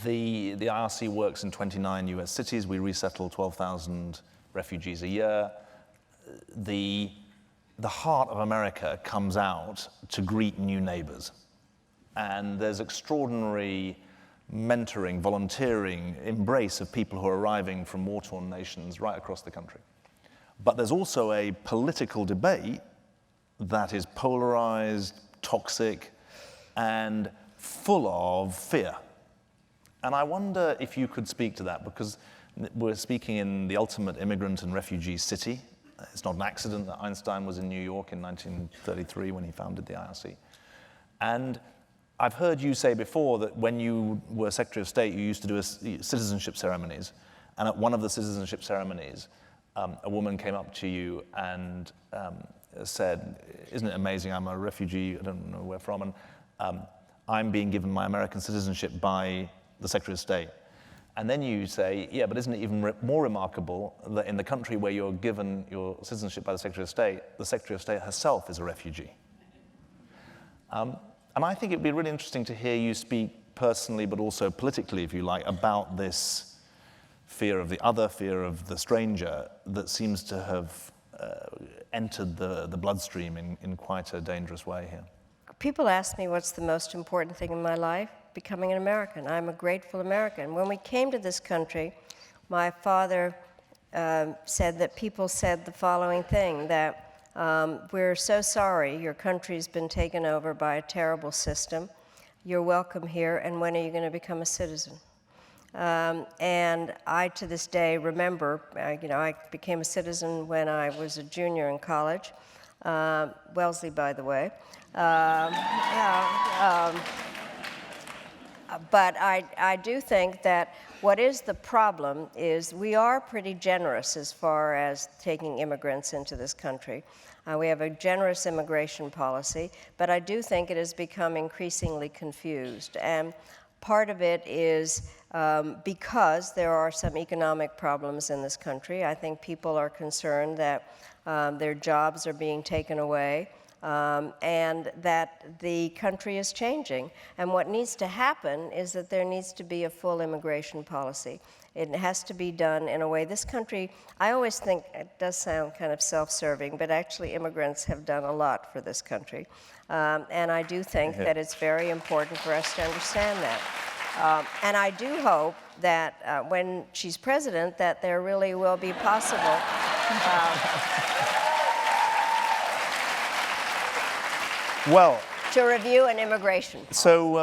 The IRC works in 29 US cities. We resettle 12,000 refugees a year. The heart of America comes out to greet new neighbors. And there's extraordinary mentoring, volunteering, embrace of people who are arriving from war-torn nations right across the country. But there's also a political debate that is polarized, toxic, and full of fear. And I wonder if you could speak to that, because we're speaking in the ultimate immigrant and refugee city. It's not an accident that Einstein was in New York in 1933 when he founded the IRC. And I've heard you say before that when you were Secretary of State, you used to do citizenship ceremonies. And at one of the citizenship ceremonies, a woman came up to you and said, "Isn't it amazing? I'm a refugee, I don't know where from, and I'm being given my American citizenship by the Secretary of State." And then you say, "Yeah, but isn't it even more remarkable that in the country where you're given your citizenship by the Secretary of State herself is a refugee?" And I think it'd be really interesting to hear you speak personally, but also politically, if you like, about this fear of the other, fear of the stranger, that seems to have entered the bloodstream in quite a dangerous way here. People ask me what's the most important thing in my life. Becoming an American. I'm a grateful American. When we came to this country, my father said that people said the following thing, that we're so sorry your country's been taken over by a terrible system. You're welcome here, and when are you going to become a citizen? And I, to this day, remember, I became a citizen when I was a junior in college. Wellesley, by the way. But I do think that what is the problem is we are pretty generous as far as taking immigrants into this country. We have a generous immigration policy, but I do think it has become increasingly confused. And part of it is because there are some economic problems in this country. I think people are concerned that their jobs are being taken away. And that the country is changing. And what needs to happen is that there needs to be a full immigration policy. It has to be done in a way. This country, I always think, it does sound kind of self-serving, but actually immigrants have done a lot for this country. And I do think that it's very important for us to understand that. And I do hope that when she's president, that there really will be possible well, to review an immigration policy. So